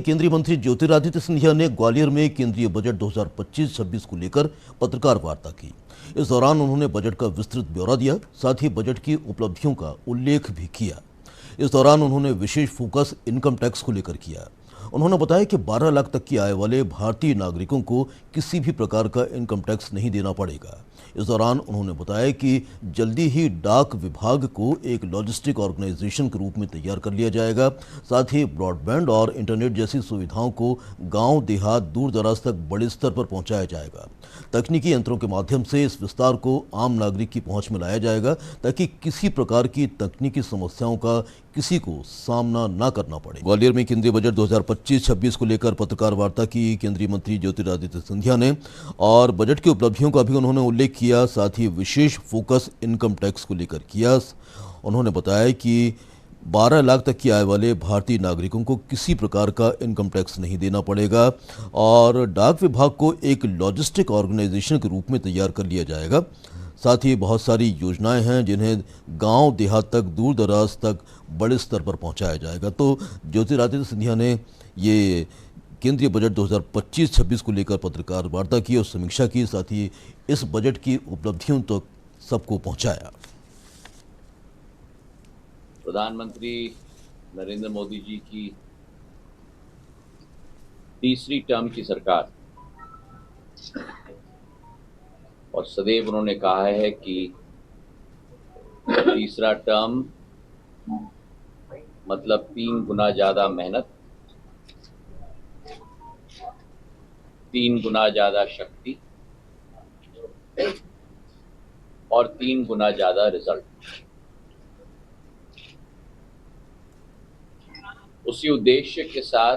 केंद्रीय मंत्री ज्योतिरादित्य सिंधिया ने ग्वालियर में केंद्रीय बजट 2025-26 को लेकर पत्रकार वार्ता की। इस दौरान उन्होंने बजट का विस्तृत ब्यौरा दिया, साथ ही बजट की उपलब्धियों का उल्लेख भी किया। इस दौरान उन्होंने विशेष फोकस इनकम टैक्स को लेकर किया। उन्होंने बताया कि 12 लाख तक की आय वाले भारतीय नागरिकों को किसी भी प्रकार का इनकम टैक्स नहीं देना पड़ेगा। इस दौरान उन्होंने बताया कि जल्दी ही डाक विभाग को एक लॉजिस्टिक ऑर्गेनाइजेशन के रूप में तैयार कर लिया जाएगा। साथ ही ब्रॉडबैंड और इंटरनेट जैसी सुविधाओं को गांव देहात दूर दराज तक बड़े स्तर पर पहुंचाया जाएगा। तकनीकी यंत्रों के माध्यम से इस विस्तार को आम नागरिक की पहुंच में लाया जाएगा, ताकि किसी प्रकार की तकनीकी समस्याओं का किसी को सामना न करना पड़े। ग्वालियर में केंद्रीय बजट 2025-26 को लेकर पत्रकार वार्ता की केंद्रीय मंत्री ज्योतिरादित्य सिंधिया ने, और बजट की उपलब्धियों का भी उन्होंने उल्लेख किया। साथ ही विशेष फोकस इनकम टैक्स को लेकर किया। उन्होंने बताया कि 12 लाख तक की आय वाले भारतीय नागरिकों को किसी प्रकार का इनकम टैक्स नहीं देना पड़ेगा, और डाक विभाग को एक लॉजिस्टिक ऑर्गेनाइजेशन के रूप में तैयार कर लिया जाएगा। साथ ही बहुत सारी योजनाएं हैं जिन्हें गांव देहात तक दूर दराज तक बड़े स्तर पर पहुंचाया जाएगा। तो ज्योतिरादित्य सिंधिया ने ये केंद्रीय बजट 2025-26 को लेकर पत्रकार वार्ता की और समीक्षा की, साथ ही इस बजट की उपलब्धियों तक सबको पहुंचाया। प्रधानमंत्री नरेंद्र मोदी जी की तीसरी टर्म की सरकार, और सदैव उन्होंने कहा है कि तीसरा टर्म मतलब 3 गुना ज्यादा मेहनत, 3 गुना ज्यादा शक्ति और 3 गुना ज्यादा रिजल्ट। उसी उद्देश्य के साथ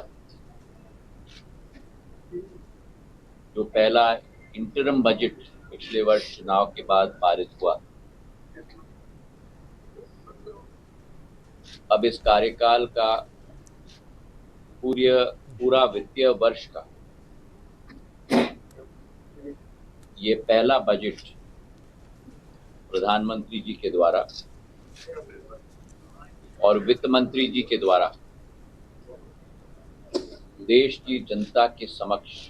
जो पहला इंटरम बजट पिछले वर्ष चुनाव के बाद पारित हुआ, अब इस कार्यकाल का पूरा वित्तीय वर्ष का ये पहला बजट प्रधानमंत्री जी के द्वारा और वित्त मंत्री जी के द्वारा देश की जनता के समक्ष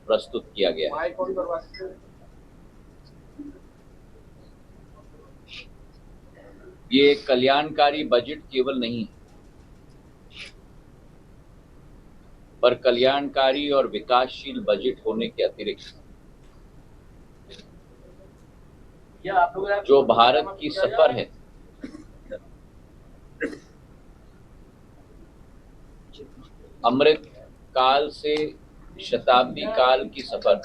प्रस्तुत किया गया है। ये कल्याणकारी बजट केवल नहीं, पर कल्याणकारी और विकासशील बजट होने के अतिरिक्त जो भारत की सफर है, अमृत काल से शताब्दी काल की सफर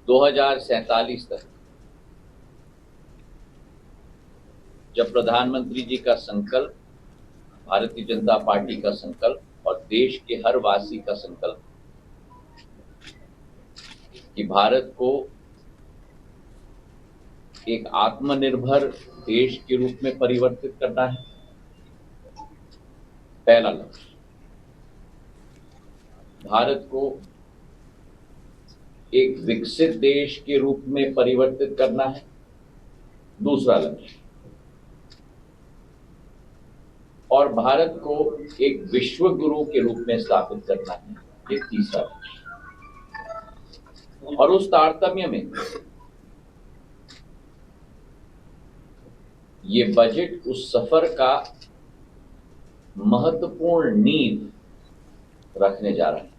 2047 तक, जब प्रधानमंत्री जी का संकल्प, भारतीय जनता पार्टी का संकल्प और देश के हर वासी का संकल्प कि भारत को एक आत्मनिर्भर देश के रूप में परिवर्तित करना है, पहला लक्ष्य। भारत को एक विकसित देश के रूप में परिवर्तित करना है, दूसरा लक्ष्य। और भारत को एक विश्व गुरु के रूप में स्थापित करना है, एक तीसरा लक्ष्य। और उस तारतम्य में ये बजट उस सफर का महत्वपूर्ण नींव रखने जा रहा है।